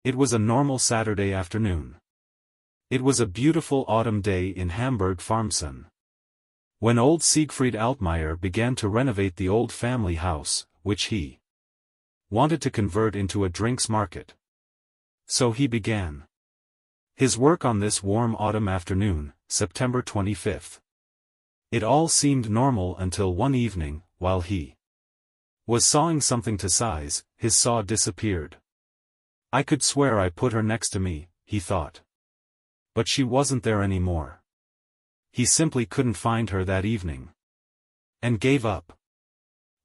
It was a normal Saturday afternoon. It was a beautiful autumn day in Hamburg Farmson. When old Siegfried Altmaier began to renovate the old family house, which he wanted to convert into a drinks market. So he began his work on this warm autumn afternoon, September 25th. It all seemed normal until one evening, while he was sawing something to size, his saw disappeared. I could swear I put her next to me, he thought. But she wasn't there anymore. He simply couldn't find her that evening. And gave up.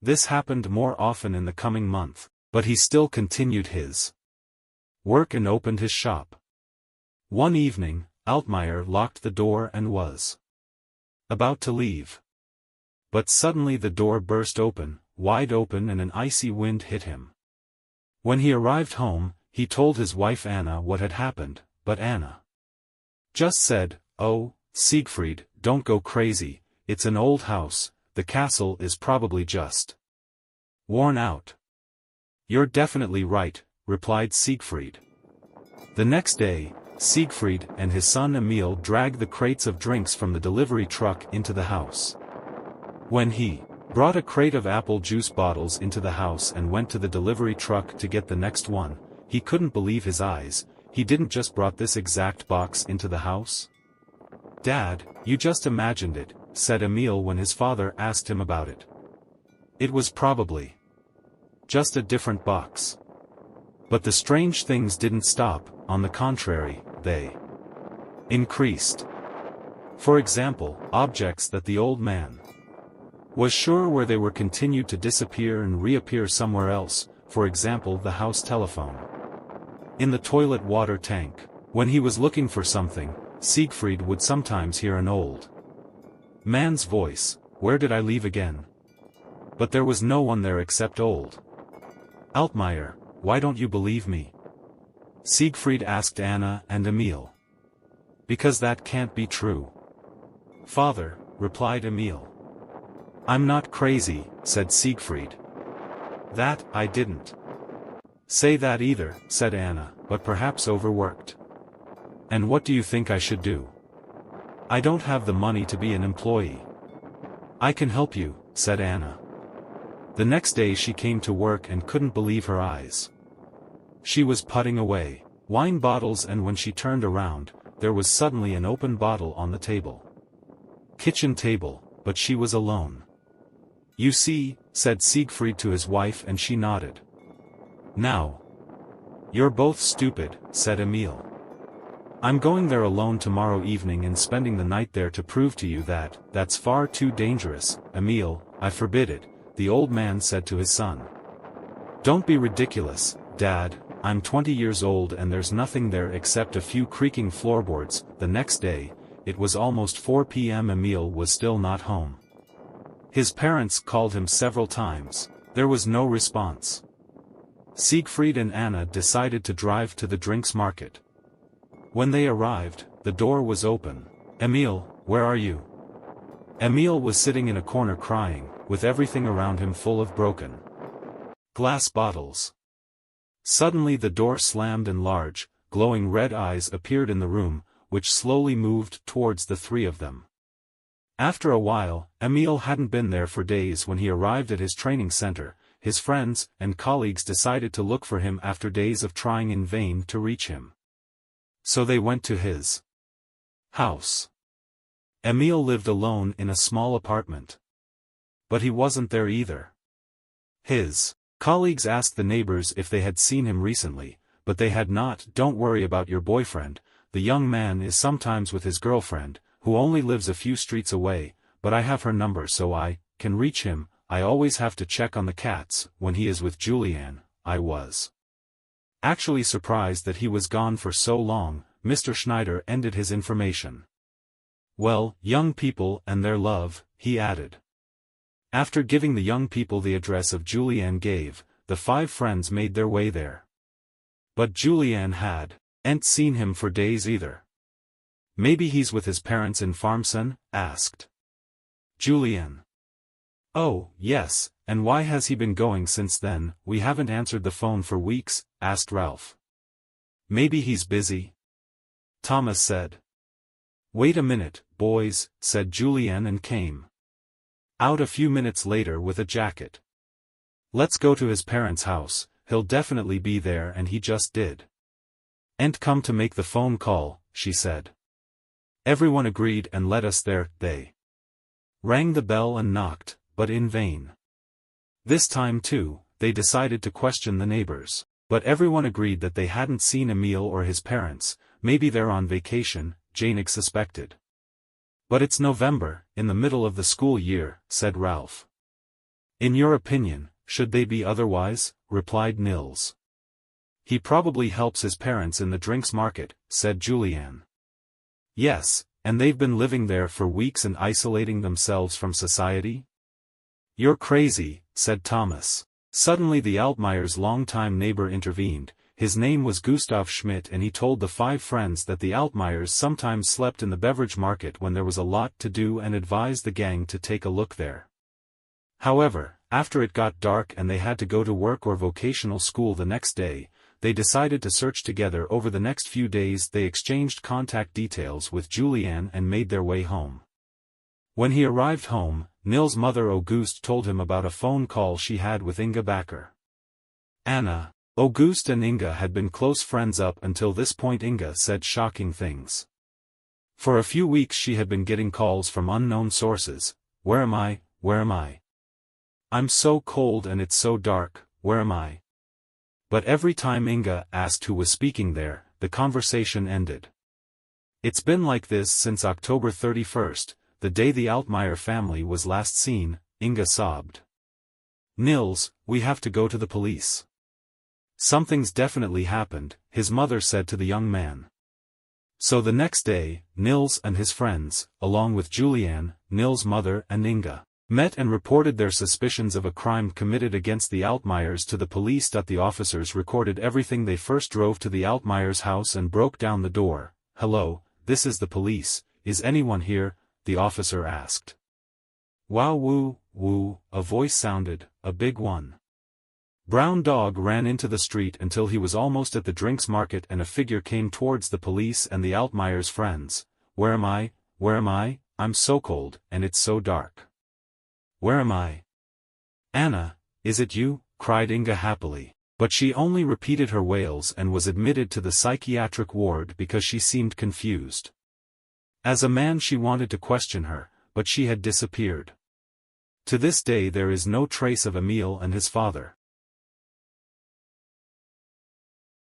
This happened more often in the coming month, but he still continued his work and opened his shop. One evening, Altmaier locked the door and was about to leave. But suddenly the door burst open, wide open, and an icy wind hit him. When he arrived home, he told his wife Anna what had happened, but Anna just said, "Oh, Siegfried, don't go crazy, it's an old house, the castle is probably just worn out." "You're definitely right," replied Siegfried. The next day, Siegfried and his son Emil dragged the crates of drinks from the delivery truck into the house. When he brought a crate of apple juice bottles into the house and went to the delivery truck to get the next one, he couldn't believe his eyes. He didn't just brought this exact box into the house? "Dad, you just imagined it," said Emil when his father asked him about it. "It was probably just a different box." But the strange things didn't stop, on the contrary, they increased. For example, objects that the old man was sure where they were continued to disappear and reappear somewhere else, for example the house telephone. In the toilet water tank. When he was looking for something, Siegfried would sometimes hear an old man's voice, "Where did I leave again?" But there was no one there except old Altmaier. "Why don't you believe me?" Siegfried asked Anna and Emil. "Because that can't be true, Father," replied Emil. "I'm not crazy," said Siegfried. "That, I didn't say that either," said Anna, "but perhaps overworked." "And what do you think I should do?" "I don't have the money to be an employee." "I can help you," said Anna. The next day she came to work and couldn't believe her eyes. She was putting away wine bottles, and when she turned around, there was suddenly an open bottle on the kitchen table, but she was alone. "You see," said Siegfried to his wife, and she nodded. "Now you're both stupid," said Emil. "I'm going there alone tomorrow evening and spending the night there to prove to you that that's far too dangerous." "Emil, I forbid it," the old man said to his son. "Don't be ridiculous, Dad. I'm 20 years old and there's nothing there except a few creaking floorboards." The next day, it was almost 4 p.m. Emil was still not home. His parents called him several times. There was no response. Siegfried and Anna decided to drive to the drinks market. When they arrived, the door was open. "Emil, where are you?" Emil was sitting in a corner crying, with everything around him full of broken glass bottles. Suddenly the door slammed and large, glowing red eyes appeared in the room, which slowly moved towards the three of them. After a while, Emil hadn't been there for days. When he arrived at his training center, his friends and colleagues decided to look for him after days of trying in vain to reach him. So they went to his house. Emil lived alone in a small apartment. But he wasn't there either. His colleagues asked the neighbors if they had seen him recently, but they had not. "Don't worry about your boyfriend, the young man is sometimes with his girlfriend, who only lives a few streets away, but I have her number so I can reach him. I always have to check on the cats when he is with Julianne." I was actually surprised that he was gone for so long. Mr. Schneider ended his information. "Well, young people and their love," he added. After giving the young people the address of Julianne gave, the 5 friends made their way there. But Julianne hadn't seen him for days either. "Maybe he's with his parents in Farmson?" asked Julianne. "Oh, yes, and why has he been going since then?" "We haven't answered the phone for weeks," asked Ralph. Maybe he's busy? Thomas said. Wait a minute, boys, said Julianne and came out a few minutes later with a jacket. Let's go to his parents' house, he'll definitely be there and he just did. And come to make the phone call, she said. Everyone agreed and led us there. They rang the bell and knocked, but in vain. This time too, they decided to question the neighbors, but everyone agreed that they hadn't seen Emil or his parents. Maybe they're on vacation, Janig suspected. But it's November, in the middle of the school year, said Ralph. In your opinion, should they be otherwise? Replied Nils. He probably helps his parents in the drinks market, said Julianne. Yes, and they've been living there for weeks and isolating themselves from society? You're crazy, said Thomas. Suddenly the Altmaiers' longtime neighbor intervened. His name was Gustav Schmidt and he told the 5 friends that the Altmaiers sometimes slept in the beverage market when there was a lot to do and advised the gang to take a look there. However, after it got dark and they had to go to work or vocational school the next day, they decided to search together. Over the next few days they exchanged contact details with Julianne and made their way home. When he arrived home, Nils' mother Auguste told him about a phone call she had with Inga Backer. Anna. Auguste and Inga had been close friends up until this point. Inga said shocking things. For a few weeks she had been getting calls from unknown sources. Where am I? Where am I? I'm so cold and it's so dark, where am I? But every time Inga asked who was speaking there, the conversation ended. It's been like this since October 31st, the day the Altmaier family was last seen, Inga sobbed. Nils, we have to go to the police. Something's definitely happened, his mother said to the young man. So the next day, Nils and his friends, along with Julianne, Nils' mother and Inga, met and reported their suspicions of a crime committed against the Altmaiers to the police. The officers recorded everything. They first drove to the Altmaiers' house and broke down the door. Hello, this is the police, is anyone here? The officer asked. Wow woo, woo, a voice sounded, a big one. Brown Dog ran into the street until he was almost at the drinks market and a figure came towards the police and the Altmaiers' friends. Where am I? Where am I? I'm so cold, and it's so dark. Where am I? Anna, is it you? Cried Inga happily, but she only repeated her wails and was admitted to the psychiatric ward because she seemed confused. As a man she wanted to question her, but she had disappeared. To this day there is no trace of Emil and his father.